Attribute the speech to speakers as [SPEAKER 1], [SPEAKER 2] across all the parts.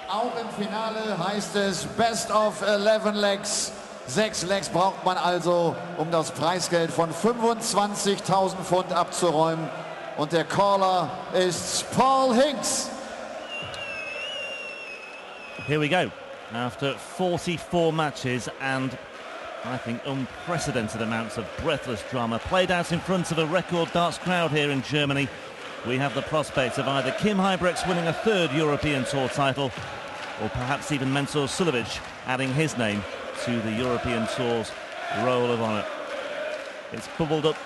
[SPEAKER 1] Auch im Finale heißt es Best of 11 Legs. 6 Legs braucht man also, um das Preisgeld von 25.000 Pfund abzuräumen. Und der Caller ist Paul Hinks.
[SPEAKER 2] Here we go. After 44 matches and I think unprecedented amounts of breathless drama played out in front of a record darts crowd here in Germany, we have the prospect of either K.Huybrechts winning a 3rd European Tour title or perhaps even Mensur Suljovic adding his name to the European Tour's Roll of Honour. It's bubbled up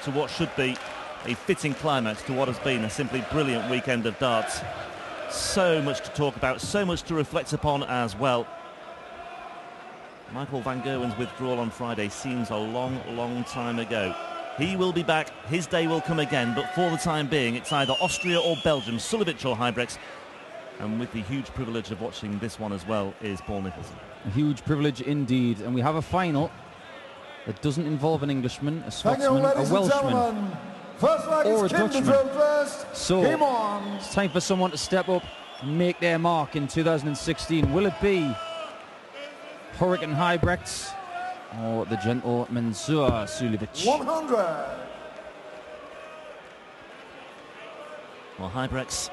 [SPEAKER 2] to what should be a fitting climax to what has been a simply brilliant weekend of darts. So much to talk about, so much to reflect upon as well. Michael van Gerwen's withdrawal on Friday seems a long, long time ago. He will be back, his day will come again, but for the time being it's either Austria or Belgium, Suljovic or Huybrechts. And with the huge privilege of watching this one as well is Paul Nicholson.
[SPEAKER 3] A huge privilege indeed, and we have a final that doesn't involve an Englishman, a Scotsman, a Welshman, or a Dutchman. So it's time for someone to step up and make their mark in 2016. Will it be Hurricane Huybrechts or the gentle Mensur Suljovic?
[SPEAKER 1] 100.
[SPEAKER 2] Well, Huybrechts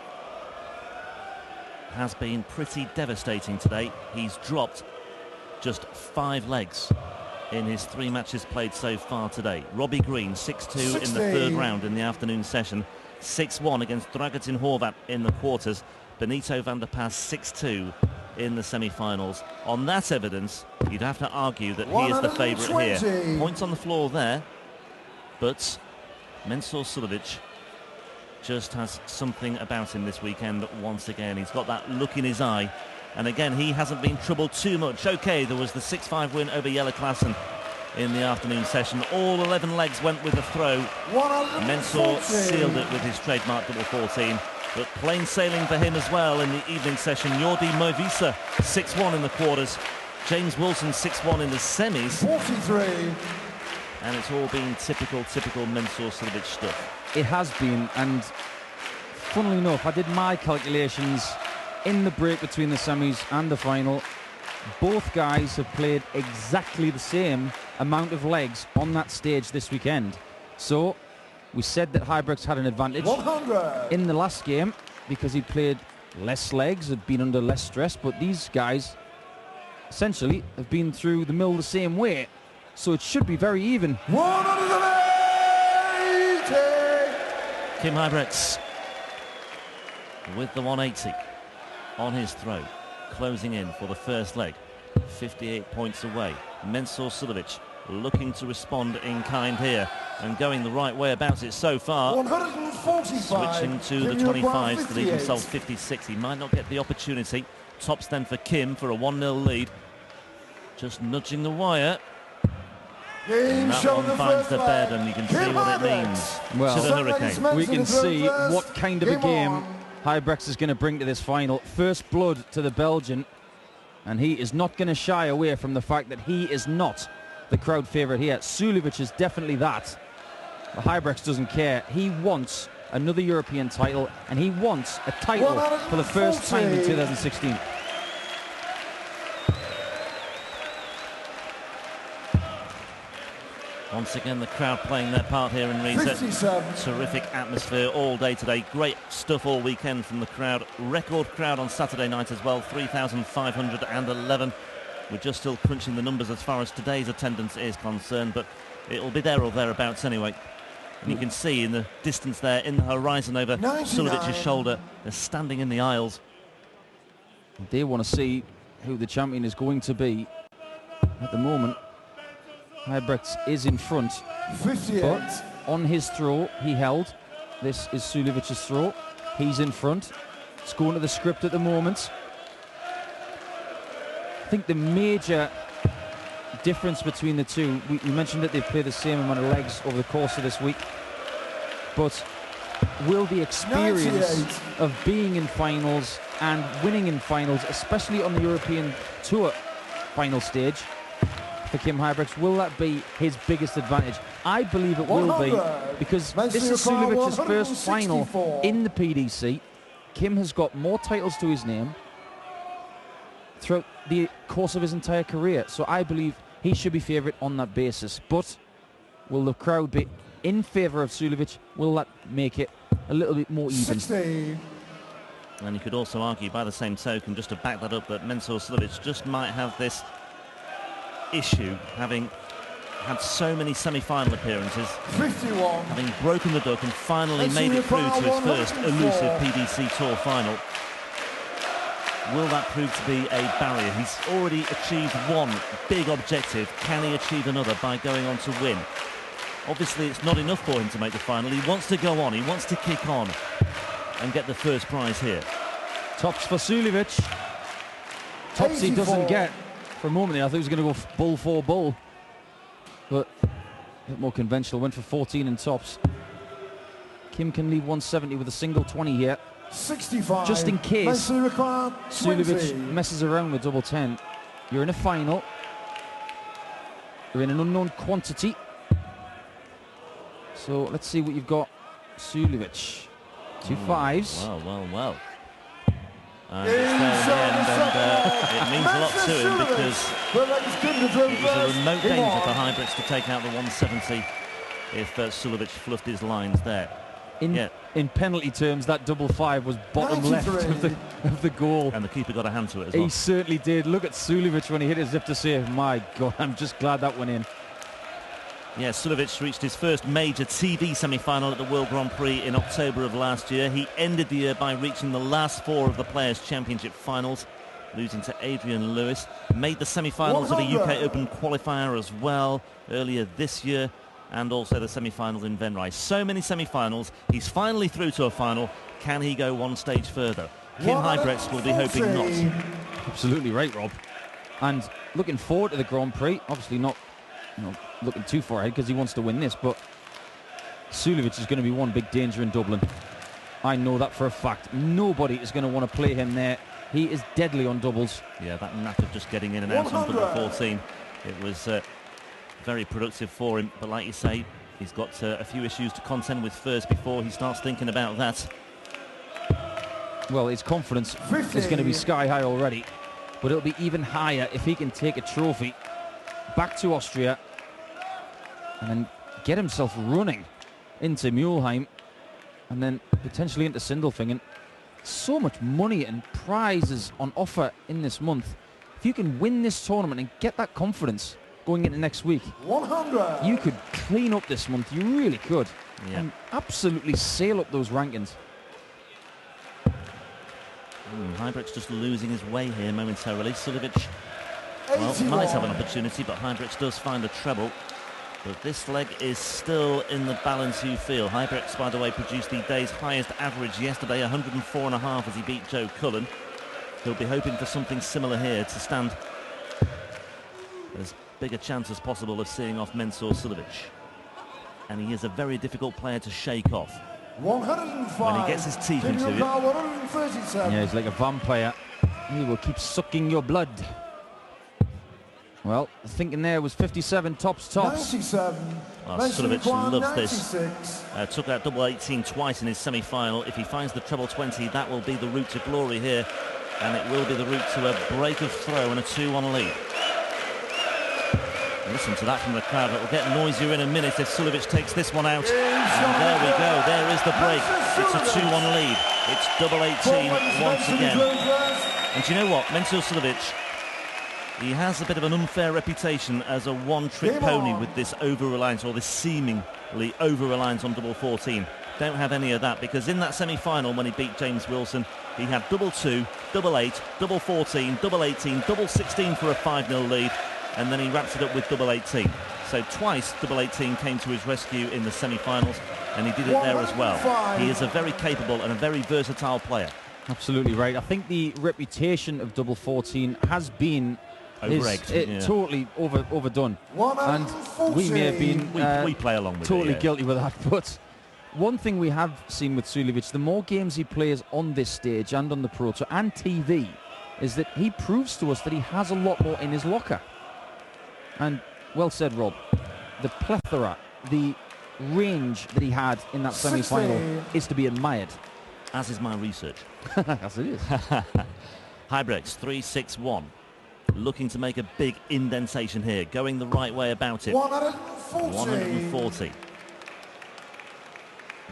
[SPEAKER 2] has been pretty devastating today. He's dropped just 5 legs in his 3 matches played so far today. Robbie Green 6-2 in the 3rd round in the afternoon session, 6-1 against Dragutin Horvat in the quarters, Benito van der Pas 6-2 in the semi-finals. On that evidence, you'd have to argue that he is the favourite here. Points on the floor there, but Mensur Suljovic just has something about him this weekend once again. He's got that look in his eye, and again he hasn't been troubled too much. Okay, there was the 6-5 win over Jelle Klassen in the afternoon session. All 11 legs went with a throw. Mensur sealed it with his trademark double 14, but plain sailing for him as well in the evening session. Jordi Moivisa 6-1 in the quarters, James Wilson 6-1 in the semis.
[SPEAKER 1] 43.
[SPEAKER 2] And it's all been typical Mensur Suljovic stuff.
[SPEAKER 3] It has been, and funnily enough, I did my calculations in the break between the semis and the final. Both guys have played exactly the same amount of legs on that stage this weekend. So we said that Huybrechts had an advantage
[SPEAKER 1] 100.
[SPEAKER 3] in the last game because he played less legs, had been under less stress, but these guys essentially have been through the mill the same way. So it should be very even.
[SPEAKER 1] 180.
[SPEAKER 2] K.Huybrechts with the 180 on his throw, closing in for the first leg, 58 points away. Mensur Suljovic looking to respond in kind here and going the right way about it so far.
[SPEAKER 1] 145.
[SPEAKER 2] Switching to the 25s to leave himself 56. He might not get the opportunity. Tops then for Kim for a 1-0 lead. Just nudging the wire. And that one finds the bed, and you can see what it means to the Hurricane.
[SPEAKER 3] We can see what kind of a game Huybrechts is going to bring to this final. First blood to the Belgian, and he is not going to shy away from the fact that he is not the crowd favourite here. Suljovic is definitely that. But Huybrechts doesn't care. He wants another European title, and he wants a title for the first time in 2016.
[SPEAKER 2] Once again, the crowd playing their part here in Riesa.
[SPEAKER 1] 57.
[SPEAKER 2] Terrific atmosphere all day today. Great stuff all weekend from the crowd. Record crowd on Saturday night as well, 3,511. We're just still crunching the numbers as far as today's attendance is concerned, but it'll be there or thereabouts anyway. And you can see in the distance there, in the horizon over Suljovic's shoulder, they're standing in the aisles.
[SPEAKER 3] They want to see who the champion is going to be. At the moment, Huybrechts is in front,
[SPEAKER 1] 58.
[SPEAKER 3] but on his throw he held. This is Suljovic's throw. He's in front. It's going to the script at the moment. I think the major difference between the two, we mentioned that they've played the same amount of legs over the course of this week, but will the experience
[SPEAKER 1] 98.
[SPEAKER 3] of being in finals and winning in finals, especially on the European Tour final stage, for K.Huybrechts, will that be his biggest advantage? I believe it will be, because this is Suljovic's first final in the PDC. Kim has got more titles to his name throughout the course of his entire career. So I believe he should be favourite on that basis. But will the crowd be in favour of Suljovic? Will that make it a little bit more even?
[SPEAKER 1] 60.
[SPEAKER 2] And you could also argue by the same token, just to back that up, that Mensur Suljovic just might have this issue, having had so many semi-final appearances,
[SPEAKER 1] 51.
[SPEAKER 2] having broken the duck and finally made it through to his first elusive PDC Tour final. Will that prove to be a barrier? He's already achieved one big objective. Can he achieve another by going on to win? Obviously, it's not enough for him to make the final. He wants to go on. He wants to kick on and get the first prize here.
[SPEAKER 3] Tops for Suljovic. Tops he doesn't get. For a moment there, I thought he was going to go bull for bull. But a bit more conventional. Went for 14 in tops. Kim can leave 170 with a single 20 here.
[SPEAKER 1] 65.
[SPEAKER 3] Just in case Suljovic messes around with double 10. You're in a final. You're in an unknown quantity. So let's see what you've got. Suljovic. 2 5s.
[SPEAKER 2] Well. And it's there in the end, and it means a lot to him because it was a remote danger for Huybrechts to take out the 170 if Suljovic fluffed his lines there.
[SPEAKER 3] In penalty terms, that double 5 was bottom left of the goal.
[SPEAKER 2] And the keeper got a hand to it as well.
[SPEAKER 3] He certainly did. Look at Suljovic when he hit his zip to save. My God, I'm just glad that went in.
[SPEAKER 2] Yeah, Suljovic reached his first major TV semi-final at the World Grand Prix in October of last year. He ended the year by reaching the last 4 of the Players' Championship finals, losing to Adrian Lewis. Made the semi-finals of the UK Open qualifier as well earlier this year, and also the semi-final in Venray. So many semi-finals. He's finally through to a final. Can he go one stage further? K.Huybrechts will be hoping not.
[SPEAKER 3] Absolutely right, Rob. And looking forward to the Grand Prix. Obviously not looking too far ahead because he wants to win this, but Suljovic is going to be one big danger in Dublin. I know that for a fact. Nobody is going to want to play him there. He is deadly on doubles. Yeah, that knack of just getting in and out on double 14. It was very productive for him, but like you say, he's got a few issues to contend with first before he starts thinking about that. Well, his confidence is going to be sky high already, but it'll be even higher if he can take a trophy back to Austria and then get himself running into Mülheim and then potentially into Sindelfingen. So much money and prizes on offer in this month. If you can win this tournament and get that confidence going into next week, 100. You could clean up this month. You really could. Yeah. And absolutely sail up those rankings. Huybrechts just losing his way here momentarily. Suljovic, well, might have an opportunity, but Huybrechts does find a treble. But this leg is still in the balance, you feel. Huybrechts, by the way, produced the day's highest average yesterday, 104.5 as he beat Joe Cullen. He'll be hoping for something similar here to stand as big a chance as possible of seeing off Mensur Suljovic. And he is a very difficult player to shake off. 105. When he gets his teeth into it. Yeah, he's like a vampire. He will keep sucking your blood. Well, the thinking there was 57 tops.
[SPEAKER 1] 97.
[SPEAKER 2] Well, Suljovic loves this. Took out double 18 twice in his semi-final. If he finds the treble 20, that will be the route to glory here. And it will be the route to a break of throw and a 2-1 lead. Listen to that from the crowd. It will get noisier in a minute if Suljovic takes this one out. And there we go. There is the break. It's a 2-1 lead. It's double 18 once again. And do you know what? Mensur Suljovic, he has a bit of an unfair reputation as a one-trick pony with this over-reliance, or this seemingly over-reliance on double 14. Don't have any of that, because in that semi-final when he beat James Wilson, he had double 2, double 8, double 14, double 18, double 16 for a 5-0 lead, and then he wraps it up with double 18. So twice double 18 came to his rescue in the semi-finals, and he did it there as well. He is a very capable and a very versatile player. Absolutely right. I think the reputation of double 14 has been totally overdone, and we may have been we play along with totally guilty with that. But one thing we have seen with Suljovic, the more games he plays on this stage and on the Pro Tour and TV, is that he proves to us that he has a lot more in his locker. And well said, Rob. The plethora, the range that he had in that semi-final is to be admired. as is my research.
[SPEAKER 3] As it is.
[SPEAKER 2] Huybrechts 3-6-1. Looking to make a big indentation here. Going the right way about it. 140.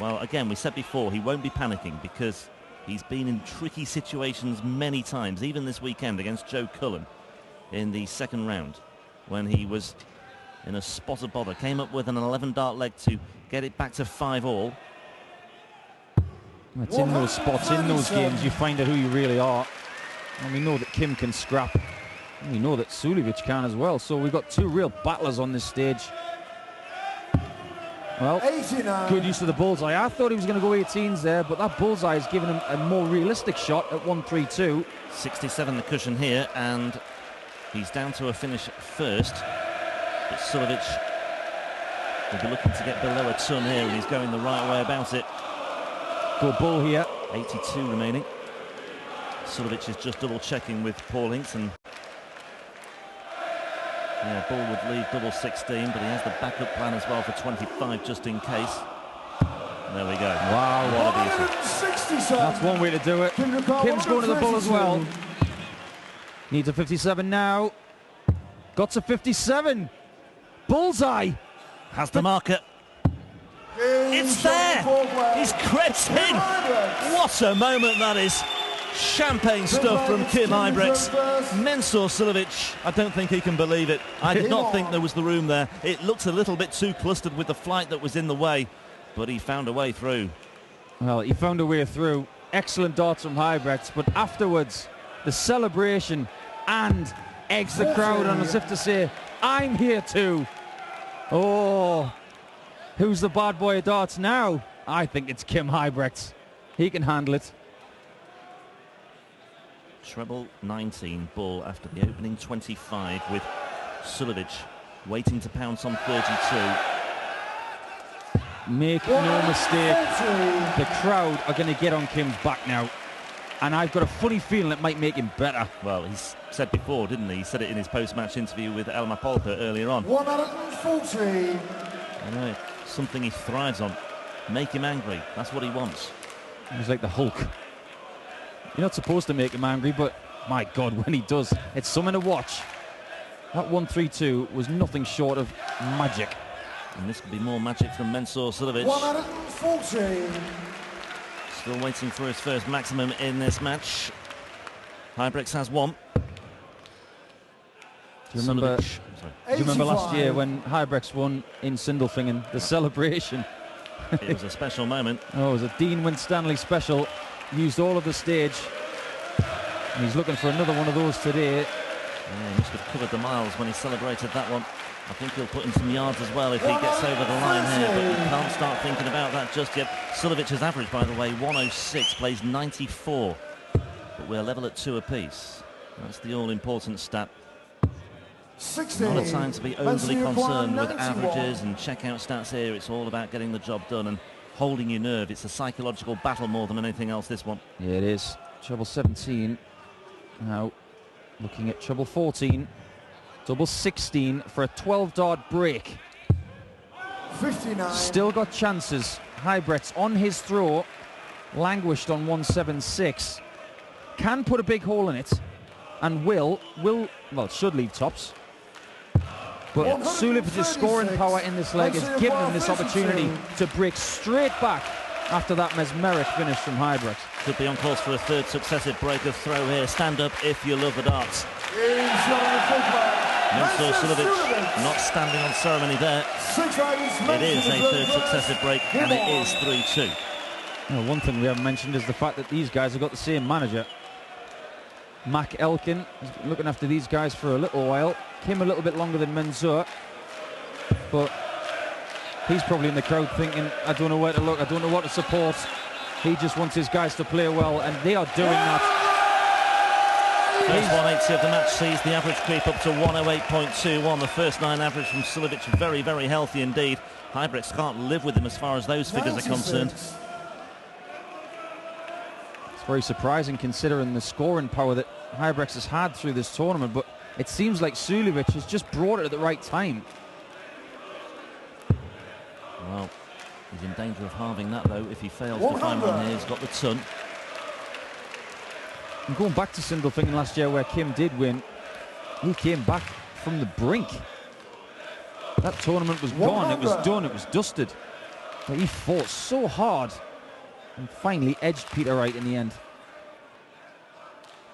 [SPEAKER 2] Well, again, we said before, he won't be panicking because he's been in tricky situations many times, even this weekend against Joe Cullen in the second round when he was in a spot of bother. Came up with an 11-dart leg to get it back to 5-all.
[SPEAKER 3] It's in those spots, in those games, you find out who you really are. And we know that Kim can scrap. And we know that Suljovic can as well. So we've got two real battlers on this stage. Well,
[SPEAKER 4] 89.
[SPEAKER 3] Good use of the bullseye. I thought he was going to go 18s there, but that bullseye has given him a more realistic shot at 132.
[SPEAKER 2] 67 the cushion here, and he's down to a finish first. But Suljovic will be looking to get below a ton here, and he's going the right way about it.
[SPEAKER 3] Go bull here.
[SPEAKER 2] 82 remaining. Suljovic is just double checking with Paul Hinks, and yeah, Bull would leave double 16, but he has the backup plan as well for 25 just in case. There we go.
[SPEAKER 3] Wow,
[SPEAKER 2] what a beauty.
[SPEAKER 3] That's one way to do it. Kim's going to the bull as well. Needs a 57 now. Got to 57. Bullseye.
[SPEAKER 2] Has the marker. It's there. He's crept in. What a moment that is. Champagne stuff from K.Huybrechts. Mensur Suljovic, I don't think he can believe it. I did not think there was the room there. It looked a little bit too clustered with the flight that was in the way, but he found a way through.
[SPEAKER 3] Well, he found a way through. Excellent darts from Huybrechts, but afterwards, the celebration and eggs the crowd on as if to say, I'm here too. Oh, who's the bad boy of darts now? I think it's K.Huybrechts. He can handle it.
[SPEAKER 2] Treble 19 Bull after the opening 25 with Suljovic waiting to pounce on 32.
[SPEAKER 3] Make no mistake, the crowd are going to get on Kim's back now. And I've got a funny feeling it might make him better.
[SPEAKER 2] Well, he said before, didn't he? He said it in his post-match interview with Elmar Polper earlier on.
[SPEAKER 4] 140.
[SPEAKER 2] I know, something he thrives on. Make him angry. That's what he wants.
[SPEAKER 3] He's like the Hulk. You're not supposed to make him angry, but my God, when he does, it's something to watch. That 132 was nothing short of magic.
[SPEAKER 2] And this could be more magic from Mensur Suljovic.
[SPEAKER 4] 140.
[SPEAKER 2] Still waiting for his first maximum in this match. Huybrechts has one.
[SPEAKER 3] Do you remember last year when Huybrechts won in Sindelfingen, the celebration?
[SPEAKER 2] It was a special moment.
[SPEAKER 3] Oh, it was a Dean Winstanley special. Used all of the stage. And he's looking for another one of those today.
[SPEAKER 2] Yeah, he must have covered the miles when he celebrated that one. I think he'll put in some yards as well if he gets over the line here, but we can't start thinking about that just yet. Suljovic's average, by the way, 106, plays 94. But we're level at 2 apiece. That's the all-important stat.
[SPEAKER 4] 60.
[SPEAKER 2] Not a time to be overly concerned with averages and checkout stats here. It's all about getting the job done and holding your nerve. It's a psychological battle more than anything else, this one.
[SPEAKER 3] Yeah, it is. Treble 17. Now, looking at treble 14. Double 16 for a 12-dart break.
[SPEAKER 4] 59.
[SPEAKER 3] Still got chances. Huybrechts on his throw. Languished on 176. Can put a big hole in it. And well, should leave tops. But Suljovic's scoring power in this leg has given him this opportunity to break straight back after that mesmeric finish from Huybrechts.
[SPEAKER 2] Could be on course for a third successive break of throw here. Stand up if you love the darts. Mensur Suljovic not standing on ceremony there. It is a third successive break and it is 3-2.
[SPEAKER 3] Well, one thing we haven't mentioned is the fact that these guys have got the same manager. Mac Elkin has been looking after these guys for a little while. Came a little bit longer than Mensur, but he's probably in the crowd thinking, I don't know where to look, I don't know what to support. He just wants his guys to play well, and they are doing that.
[SPEAKER 2] First 180 of the match sees the average creep up to 108.21. The first 9 average from Suljovic, very, very healthy indeed. Huybrechts can't live with him as far as those figures are concerned.
[SPEAKER 3] It's very surprising considering the scoring power that Huybrechts has had through this tournament, but it seems like Suljovic has just brought it at the right time.
[SPEAKER 2] Well, He's in danger of halving that, though, if he fails to find one here. He's got the ton.
[SPEAKER 3] And going back to Sindelfingen last year, where Kim did win, he came back from the brink. That tournament was gone, it was done, it was dusted. But he fought so hard and finally edged Peter Wright in the end.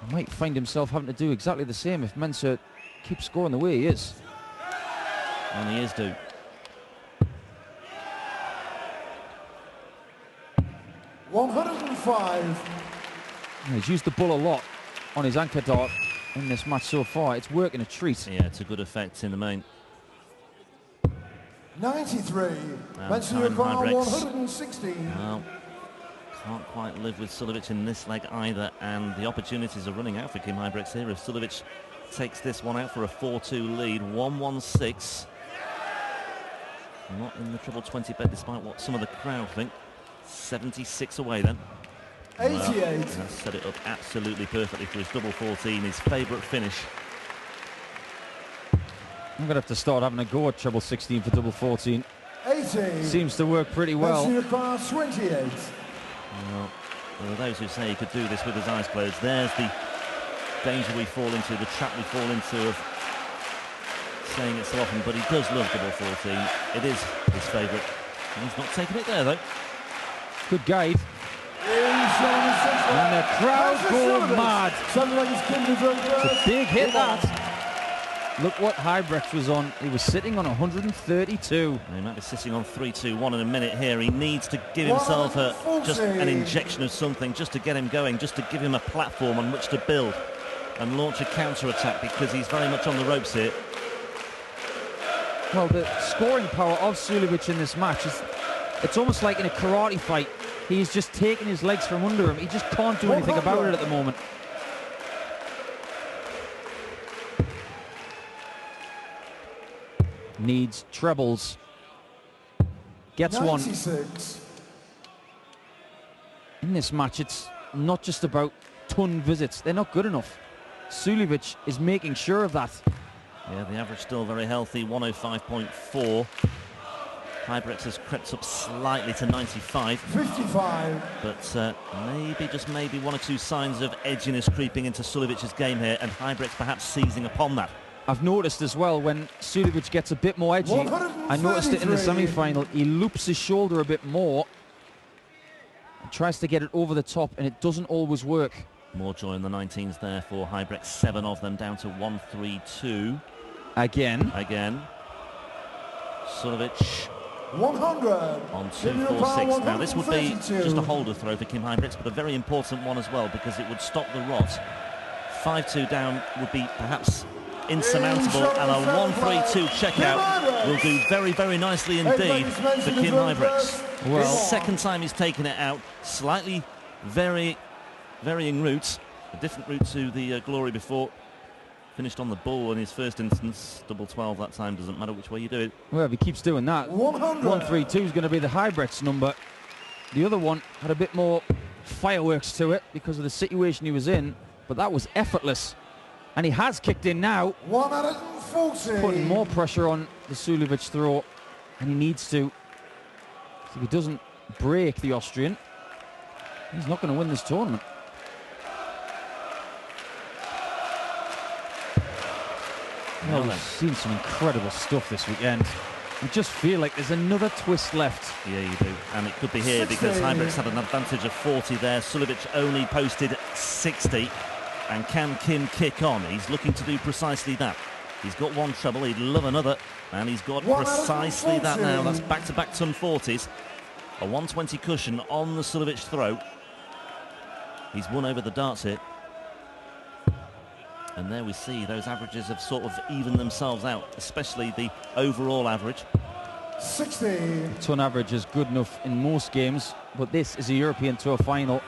[SPEAKER 3] He might find himself having to do exactly the same if Mensah keeps scoring the way he is.
[SPEAKER 2] And he is due.
[SPEAKER 3] He's used the bull a lot on his anchor dart in this match so far. It's working a treat.
[SPEAKER 2] Yeah, it's a good effect in the main.
[SPEAKER 4] 93.
[SPEAKER 2] K.Huybrechts.
[SPEAKER 4] 116.
[SPEAKER 2] Well, can't quite live with Suljovic in this leg either, and the opportunities are running out for K.Huybrechts here. If Suljovic takes this one out for a 4-2 lead, 1-1-6. Not in the treble 20 bet, despite what some of the crowd think. 76 away then.
[SPEAKER 4] 88.
[SPEAKER 2] Well, that's set it up absolutely perfectly for his double 14, his favourite finish.
[SPEAKER 3] I'm going to have to start having a go at treble 16 for double 14.
[SPEAKER 4] 80.
[SPEAKER 3] Seems to work pretty well.
[SPEAKER 4] 28.
[SPEAKER 2] Well, there are those who say he could do this with his eyes closed. There's the danger we fall into, the trap we fall into of saying it so often, but he does love double 14. It is his favourite. He's not taking it there, though.
[SPEAKER 3] Good guide. And the crowd go mad. It's a big hit, that. Look what Huybrechts was on. He was sitting on 132.
[SPEAKER 2] He might be sitting on 3-2-1 in a minute here. He needs to give himself just an injection of something, just to get him going, just to give him a platform on which to build and launch a counter-attack, because he's very much on the ropes here.
[SPEAKER 3] Well, the scoring power of Suljovic in this match is, it's almost like in a karate fight. He's just taking his legs from under him. He just can't do anything about it at the moment. Needs trebles. Gets
[SPEAKER 4] 96.
[SPEAKER 3] one. In this match, it's not just about ton visits. They're not good enough. Suljovic is making sure of that.
[SPEAKER 2] Yeah, the average still very healthy, 105.4. Huybrechts has crept up slightly to 95.
[SPEAKER 4] 55.
[SPEAKER 2] But maybe, just maybe, one or two signs of edginess creeping into Suljovic's game here, and Huybrechts perhaps seizing upon that.
[SPEAKER 3] I've noticed as well, when Suljovic gets a bit more edgy, I noticed it in the semi-final, he loops his shoulder a bit more and tries to get it over the top, and it doesn't always work.
[SPEAKER 2] More joy in the 19s there for Huybrechts, 7 of them down to 1-3-2.
[SPEAKER 3] Again.
[SPEAKER 2] Suljovic
[SPEAKER 4] 100
[SPEAKER 2] on 2-4-6. Now this would be just a holder throw for K.Huybrechts, but a very important one as well, because it would stop the rot. 5-2 down would be perhaps insurmountable, and a 1-3-2 checkout will do very, very nicely indeed for K.Huybrechts.
[SPEAKER 3] Well,
[SPEAKER 2] second time he's taken it out, slightly varying routes, a different route to the glory before. Finished on the bull in his first instance, double 12 that time, doesn't matter which way you do it.
[SPEAKER 3] well, if he keeps doing that, 1-3-2 is going to be the Huybrechts number. The other one had a bit more fireworks to it because of the situation he was in, but that was effortless. And he has kicked in now.
[SPEAKER 4] 140.
[SPEAKER 3] Putting more pressure on the Suljovic throw, and he needs to. If he doesn't break the Austrian, he's not going to win this tournament. Well, we've seen some incredible stuff this weekend. I just feel like there's another twist left.
[SPEAKER 2] Yeah, you do. And it could be here because Huybrechts had an advantage of 40 there. Suljovic only posted 60. And can Kim kick on? He's looking to do precisely that. He's got one treble, he'd love another, and he's got precisely that now. That's back-to-back ton 40s. A 120 cushion on the Suljovic throw. He's won over the darts here. And there we see those averages have sort of evened themselves out, especially the overall average.
[SPEAKER 4] 60.
[SPEAKER 3] Ton average is good enough in most games, but this is a European Tour final.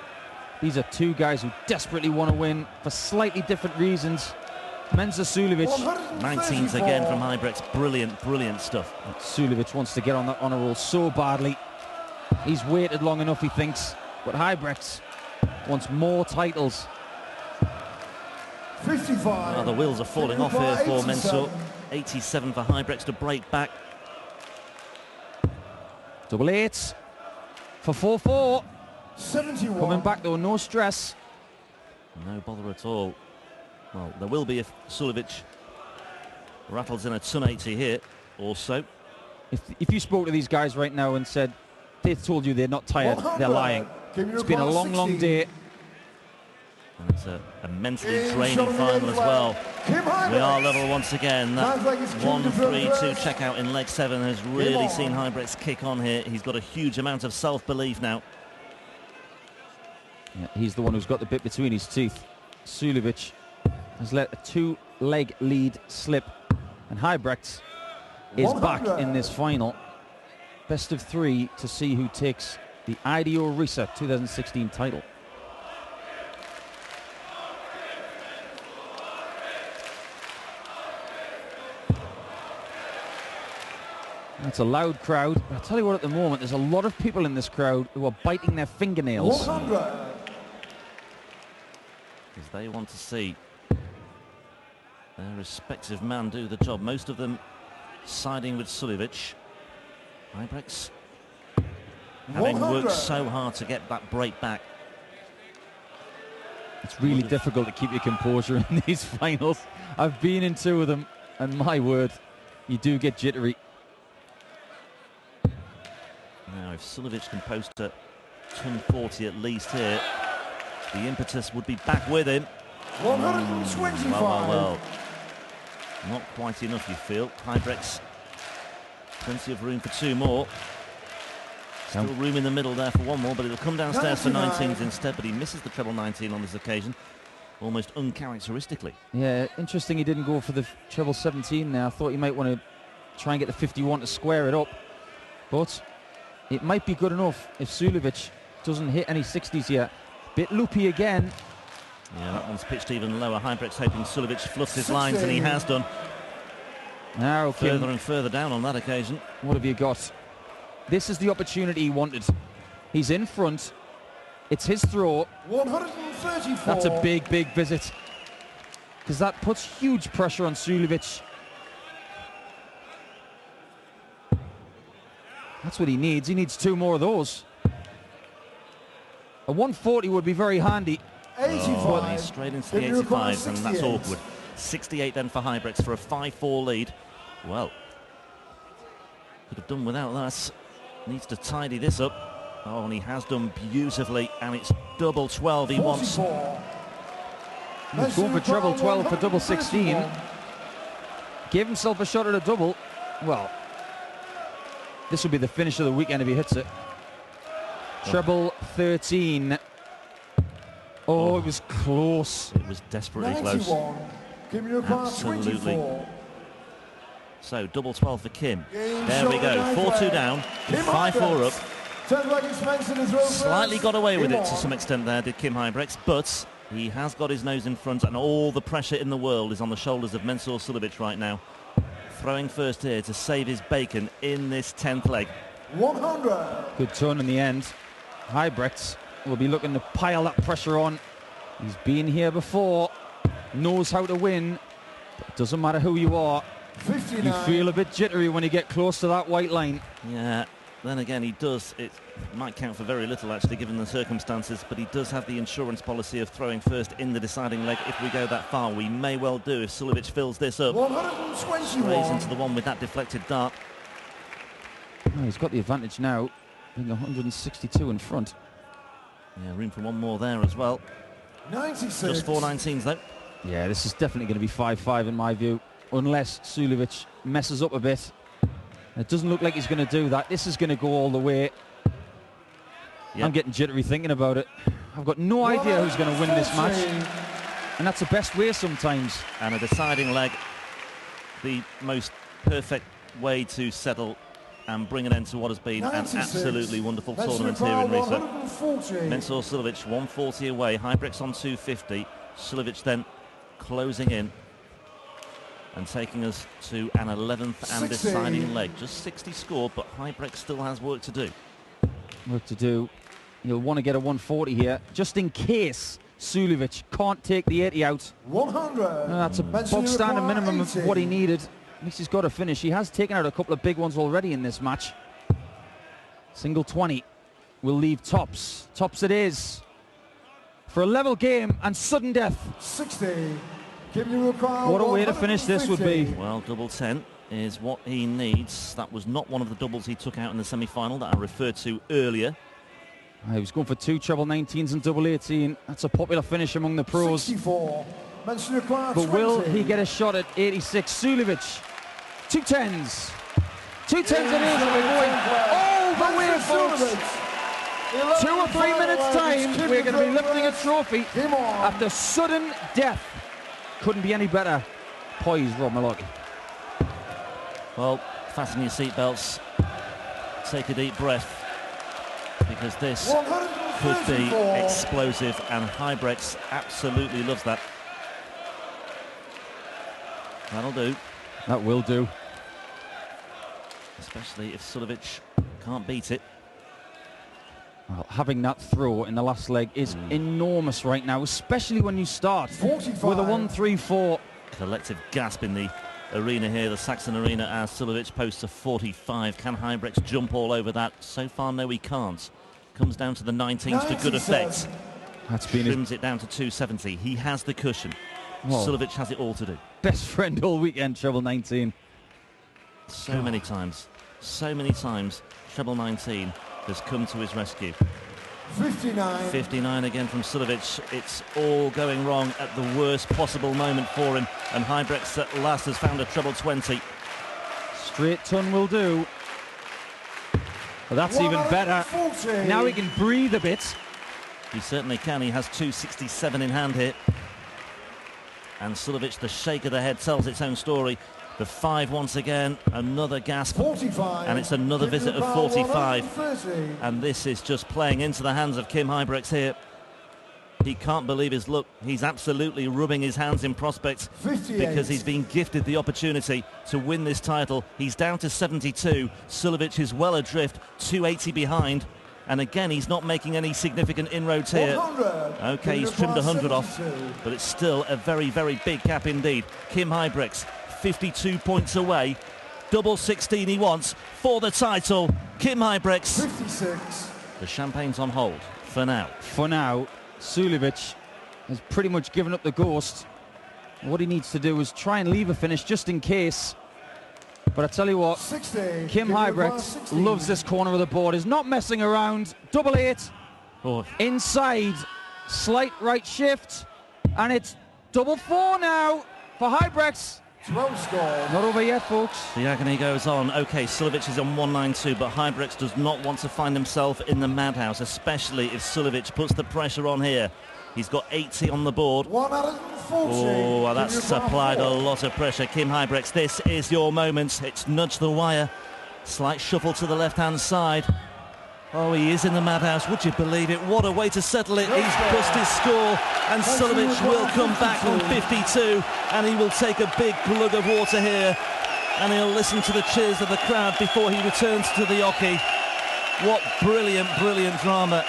[SPEAKER 3] These are two guys who desperately want to win for slightly different reasons. Mensah Suljovic.
[SPEAKER 2] 19s again from Huybrechts. Brilliant, brilliant stuff.
[SPEAKER 3] Suljovic wants to get on that honour roll so badly. He's waited long enough, he thinks. But Huybrechts wants more titles.
[SPEAKER 4] 55.
[SPEAKER 2] Well, the wheels are falling off here for Mensah. 87 for Huybrechts to break back.
[SPEAKER 3] Double 8. for 4-4.
[SPEAKER 4] 71.
[SPEAKER 3] Coming back though, no stress.
[SPEAKER 2] No bother at all. Well, there will be if Suljovic rattles in a 280 here also.
[SPEAKER 3] If you spoke to these guys right now and said, they told you they're not tired, they're lying. It's been a long, long day.
[SPEAKER 2] And it's a mentally draining final as well. We are level once again. That 1-3-2 checkout in leg 7 has really seen Huybrechts kick on here. He's got a huge amount of self-belief now.
[SPEAKER 3] Yeah, he's the one who's got the bit between his teeth. Suljovic has let a 2-leg lead slip. And Huybrechts is back in this final. Best of 3 to see who takes the IDO Risa 2016 title. It's a loud crowd. I'll tell you what, at the moment, there's a lot of people in this crowd who are biting their fingernails.
[SPEAKER 4] 100.
[SPEAKER 2] Because they want to see their respective man do the job. Most of them siding with Suljovic. Huybrechts having worked so hard to get that break back.
[SPEAKER 3] It's really difficult to keep your composure in these finals. I've been in 2 of them, and my word, you do get jittery.
[SPEAKER 2] Now, if Suljovic can post a 1040 at least here, the impetus would be back with him.
[SPEAKER 4] 125.
[SPEAKER 2] Well. Not quite enough, you feel. Huybrechts, plenty of room for 2 more. Still room in the middle there for 1 more, but it'll come downstairs for 19s instead, but he misses the treble 19 on this occasion, almost uncharacteristically.
[SPEAKER 3] Yeah, interesting he didn't go for the treble 17 now. I thought he might want to try and get the 51 to square it up, but it might be good enough if Suljovic doesn't hit any 60s yet. Bit loopy again.
[SPEAKER 2] Yeah, that one's pitched even lower. Huybrechts hoping Suljovic fluffs his lines, and he has done.
[SPEAKER 3] Now,
[SPEAKER 2] further and further down on that occasion.
[SPEAKER 3] What have you got? This is the opportunity he wanted. He's in front. It's his throw.
[SPEAKER 4] 134.
[SPEAKER 3] That's a big, big visit, because that puts huge pressure on Suljovic. That's what he needs. He needs 2 more of those. A 140 would be very handy.
[SPEAKER 4] 85.
[SPEAKER 2] He's straight into the 85s, and that's awkward. 68 then for Huybrechts for a 5-4 lead. Well, could have done without that. Needs to tidy this up. Oh, and he has done beautifully, and it's double 12 he wants.
[SPEAKER 3] He's going for treble 12 for double 16. Gave himself a shot at a double. Well, this will be the finish of the weekend if he hits it. Treble 13. Oh, it was close.
[SPEAKER 2] It was desperately close. Absolutely. So, double 12 for Kim. There we go. 4-2 down. 5-4 up. Slightly got away with it to some extent there, did Kim Huybrechts, but he has got his nose in front, and all the pressure in the world is on the shoulders of Mensur Suljovic right now. Throwing first here to save his bacon in this 10th leg.
[SPEAKER 4] 100.
[SPEAKER 3] Good turn in the end. Huybrechts will be looking to pile that pressure on. He's been here before, knows how to win, but it doesn't matter who you are.
[SPEAKER 4] 59.
[SPEAKER 3] You feel a bit jittery when you get close to that white line.
[SPEAKER 2] Yeah, then again he does. It might count for very little actually given the circumstances, but he does have the insurance policy of throwing first in the deciding leg if we go that far. We may well do if Suljovic fills this up.
[SPEAKER 4] 121.
[SPEAKER 2] Strays into the one with that deflected dart.
[SPEAKER 3] Oh, he's got the advantage now, being 162 in front.
[SPEAKER 2] Yeah, room for 1 more there as well.
[SPEAKER 4] 96.
[SPEAKER 2] Just 4 19s though.
[SPEAKER 3] Yeah, this is definitely going to be 5-5 in my view, unless Suljovic messes up a bit. It doesn't look like he's going to do that. This is going to go all the way. Yep. I'm getting jittery thinking about it. I've got no idea who's going to win this match, and that's the best way sometimes.
[SPEAKER 2] And a deciding leg, the most perfect way to settle and bring an end to what has been 96. An absolutely wonderful tournament here in Risa. Mensur Suljovic 140 away, Huybrechts on 250. Suljovic then closing in and taking us to an 11th and deciding leg. Just 60 scored, but Huybrechts still has work to do.
[SPEAKER 3] Work to do. You'll want to get a 140 here, just in case Suljovic can't take the 80 out.
[SPEAKER 4] 100.
[SPEAKER 3] That's a bog standard minimum of what he needed. At least he's got to finish. He has taken out a couple of big ones already in this match. Single 20. will leave tops. Tops it is. For a level game and sudden death.
[SPEAKER 4] 60. What
[SPEAKER 3] a way to finish this would be.
[SPEAKER 2] Well, double 10 is what he needs. That was not one of the doubles he took out in the semi-final that I referred to earlier.
[SPEAKER 3] He was going for 2 treble 19s and double 18. That's a popular finish among the pros.
[SPEAKER 4] 64.
[SPEAKER 3] But will he get a shot at 86? Suljovic. 2 10s. 2 10s it is, and we're going all the way, folks. 2 or 3 minutes time, we're going to be lifting a trophy after sudden death. Couldn't be any better. Poised, Rob Malloy.
[SPEAKER 2] Well, fasten your seatbelts. Take a deep breath, because this could be explosive, and Huybrechts absolutely loves that. That'll do.
[SPEAKER 3] That will do.
[SPEAKER 2] Especially if Suljovic can't beat it.
[SPEAKER 3] Well, having that throw in the last leg is enormous right now, especially when you start
[SPEAKER 4] 45.
[SPEAKER 3] with a 1-3-4.
[SPEAKER 2] Collective gasp in the arena here, the Saxon arena, as Suljovic posts a 45. Can Huybrechts jump all over that? So far, no, he can't. Comes down to the 19s to good effect.
[SPEAKER 3] That's been
[SPEAKER 2] Trims it down to 270. He has the cushion.
[SPEAKER 3] Whoa.
[SPEAKER 2] Suljovic has it all to do.
[SPEAKER 3] Best friend all weekend, treble 19.
[SPEAKER 2] So many times, treble 19 has come to his rescue.
[SPEAKER 4] 59.
[SPEAKER 2] 59 again from Suljovic. It's all going wrong at the worst possible moment for him, and Huybrechts at last has found a treble 20.
[SPEAKER 3] Straight ton will do. But that's even better.
[SPEAKER 4] 140.
[SPEAKER 3] Now he can breathe a bit.
[SPEAKER 2] He certainly can. He has 267 in hand here. And Suljovic, the shake of the head, tells its own story. The 5 once again, another gasp.
[SPEAKER 4] 45.
[SPEAKER 2] And it's another visit of 45. And this is just playing into the hands of K.Huybrechts here. He can't believe his luck. He's absolutely rubbing his hands in prospect,
[SPEAKER 4] 58.
[SPEAKER 2] because he's been gifted the opportunity to win this title. He's down to 72. Suljovic is well adrift, 280 behind. And again, he's not making any significant inroads here.
[SPEAKER 4] 100.
[SPEAKER 2] Okay, he's trimmed 100 off, but it's still a very, very big gap indeed. K.Huybrechts, 52 points away. Double 16 he wants for the title. K.Huybrechts.
[SPEAKER 4] 56.
[SPEAKER 2] The champagne's on hold for now.
[SPEAKER 3] For now, Suljovic has pretty much given up the ghost. What he needs to do is try and leave a finish just in case. But I tell you what,
[SPEAKER 4] 60.
[SPEAKER 3] K.Huybrechts loves this corner of the board. Is not messing around. Double 8.
[SPEAKER 2] Oh,
[SPEAKER 3] Inside. Slight right shift. And it's double 4 now for Huybrechts.
[SPEAKER 4] 12 score.
[SPEAKER 3] Not over yet, folks.
[SPEAKER 2] the agony goes on. Okay, Suljovic is on 192, but Huybrechts does not want to find himself in the madhouse, especially if Suljovic puts the pressure on here. He's got 80 on the board.
[SPEAKER 4] 140.
[SPEAKER 2] Oh, well, that's applied a lot of pressure. K.Huybrechts, this is your moment. It's nudged the wire. Slight shuffle to the left-hand side. Oh, he is in the madhouse. Would you believe it? What a way to settle it. He's bust his score, and Suljovic will come back on 52, and he will take a big glug of water here, and he'll listen to the cheers of the crowd before he returns to the hockey. What brilliant, brilliant drama.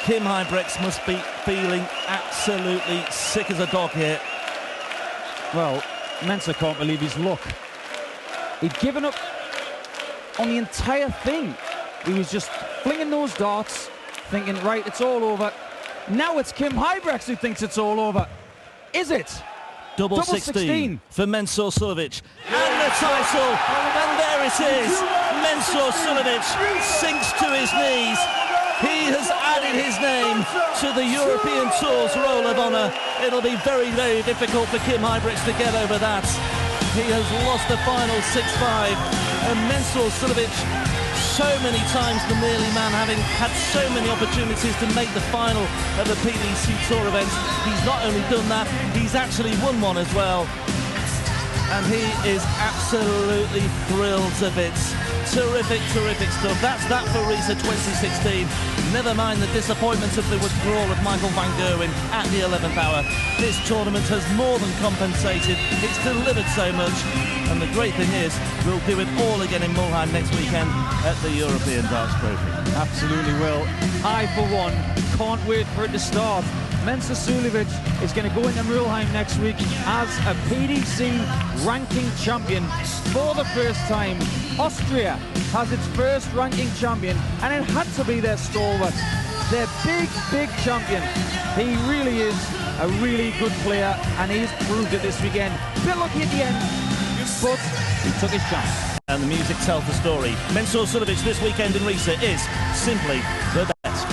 [SPEAKER 2] K.Huybrechts must be feeling absolutely sick as a dog here.
[SPEAKER 3] Well, Mensah can't believe his luck. He'd given up on the entire thing. He was just flinging those darts, thinking, right, it's all over. Now it's K.Huybrechts who thinks it's all over. Is it?
[SPEAKER 2] Double 16 for Mensur Suljovic. And the title, and there it is. Mensur Suljovic sinks to his knees. He has added his name to the European Tour's Roll of Honour. It'll be very, very difficult for K.Huybrechts to get over that. He has lost the final 6-5. And Mensur Suljovic, so many times the nearly man, having had so many opportunities to make the final of the PDC Tour event. He's not only done that, he's actually won one as well. And he is absolutely thrilled to bits. Terrific, terrific stuff. That's that for Riesa 2016. Never mind the disappointment of the withdrawal of Michael van Gerwen at the 11th hour. This tournament has more than compensated. It's delivered so much. And the great thing is, we'll do it all again in Mulheim next weekend at the European Darts Trophy.
[SPEAKER 3] Absolutely will. I, for one, can't wait for it to start. Mensur Suljovic is going to go into Mulheim next week as a PDC ranking champion for the first time. Austria has its first ranking champion, and it had to be their stalwart, their big champion. He really is a really good player, and he's proved it this weekend. A bit lucky at the end, but he took his chance.
[SPEAKER 2] And the music tells the story. Mensur Suljovic this weekend in Riesa is simply the best.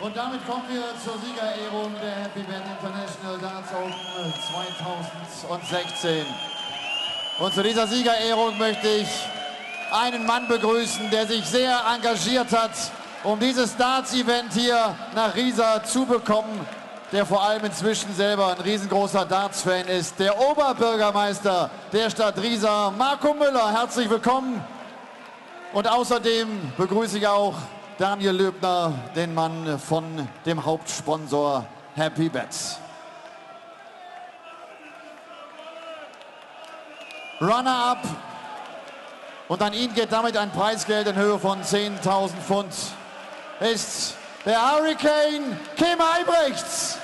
[SPEAKER 1] Und damit kommen wir zur Siegerehrung der Happy Band International Darts Open 2016. Und zu dieser Siegerehrung möchte ich einen Mann begrüßen, der sich sehr engagiert hat, um dieses Darts-Event hier nach Riesa zu bekommen, der vor allem inzwischen selber ein riesengroßer Darts-Fan ist. Der Oberbürgermeister der Stadt Riesa, Marco Müller, herzlich willkommen. Und außerdem begrüße ich auch Daniel Löbner, den Mann von dem Hauptsponsor K.Huybrechts. Runner-up. Und an ihn geht damit ein Preisgeld in Höhe von 10.000 Pfund. Ist der Hurricane K.Huybrechts.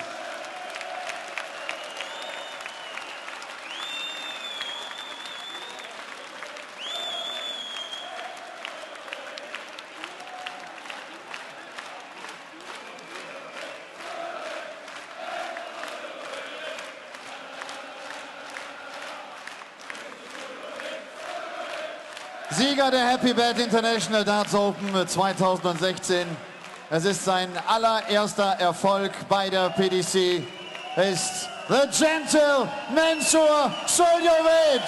[SPEAKER 1] Sieger der Happy Band International Darts Open 2016. Es ist sein allererster Erfolg bei der PDC. Ist the gentle Mensur Suljovic.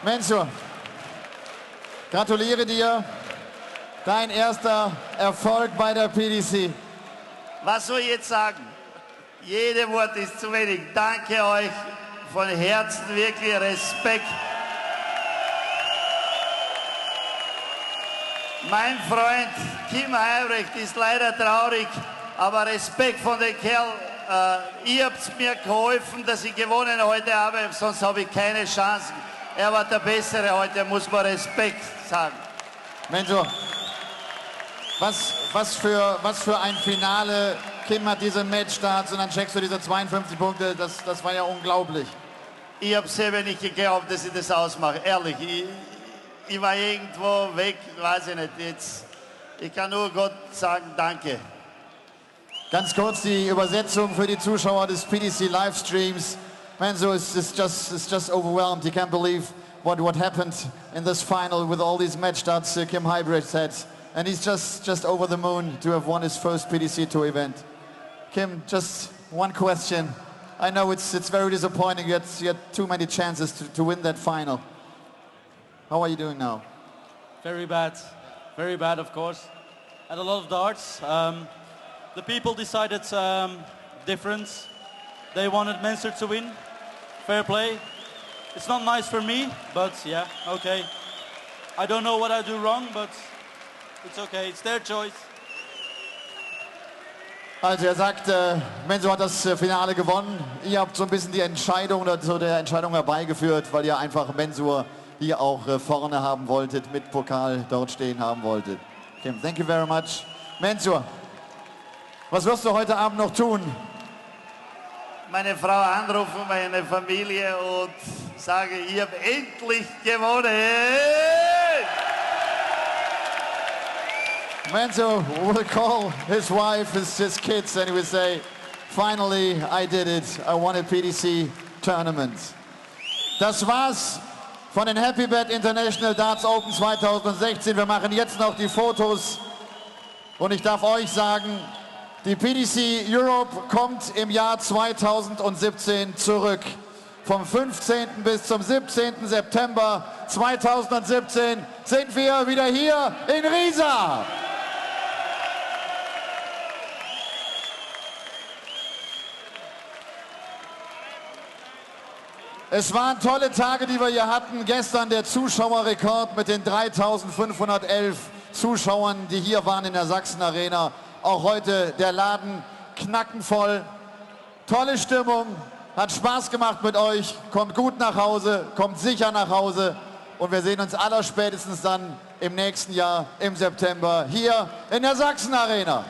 [SPEAKER 1] Mensur, gratuliere dir, dein erster Erfolg bei der PDC.
[SPEAKER 5] Was soll ich jetzt sagen? Jede Wort ist zu wenig. Danke euch von Herzen, wirklich Respekt. Mein Freund K.Huybrechts ist leider traurig, aber Respekt von dem Kerl. Ihr habt mir geholfen, dass ich gewonnen heute habe, sonst habe ich keine Chancen. Er war der Bessere heute, muss man Respekt sagen.
[SPEAKER 1] Mensur, was für ein Finale. Kim hat diese Matchstarts und dann checkst du diese 52 Punkte, das war ja unglaublich.
[SPEAKER 5] Ich habe selber nicht geglaubt, dass ich das ausmache, ehrlich. Ich war irgendwo weg, weiß ich nicht. Ich kann nur Gott sagen, danke.
[SPEAKER 1] Ganz kurz die Übersetzung für die Zuschauer des PDC Livestreams. Mensur is just overwhelmed. He can't believe what happened in this final with all these match starts K.Huybrechts had. And he's just over the moon to have won his first PDC Tour event. Kim, just one question. I know it's very disappointing. You had too many chances to win that final. How are you doing now?
[SPEAKER 6] Very bad, of course. Had a lot of darts. The people decided difference. They wanted Mensur to win. Fair play. It's not nice for me, but yeah, okay. I don't know what I do wrong, but it's okay. It's their choice.
[SPEAKER 1] Also er sagt, Mensur hat das Finale gewonnen. Ihr habt so ein bisschen die Entscheidung oder zu der Entscheidung herbeigeführt, weil ihr einfach Mensur hier auch vorne haben wolltet, mit Pokal dort stehen haben wolltet. Kim, thank you very much. Mensur, was wirst du heute Abend noch tun?
[SPEAKER 5] Meine Frau anrufen, meine Familie und sage, ich habe endlich gewonnen.
[SPEAKER 1] Mensur will call his wife, his kids, and he will say, finally, I did it. I won a PDC tournament. Das war's von den Happy Band International Darts Open 2016. Wir machen jetzt noch die Fotos. Und ich darf euch sagen, die PDC Europe kommt im Jahr 2017 zurück. vom 15. bis zum 17. September 2017 sind wir wieder hier in Riesa. Es waren tolle Tage, die wir hier hatten. Gestern der Zuschauerrekord mit den 3.511 Zuschauern, die hier waren in der Sachsen Arena. Auch heute der Laden knackenvoll. Tolle Stimmung, hat Spaß gemacht mit euch. Kommt gut nach Hause, kommt sicher nach Hause. Und wir sehen uns allerspätestens dann im nächsten Jahr im September hier in der Sachsen Arena.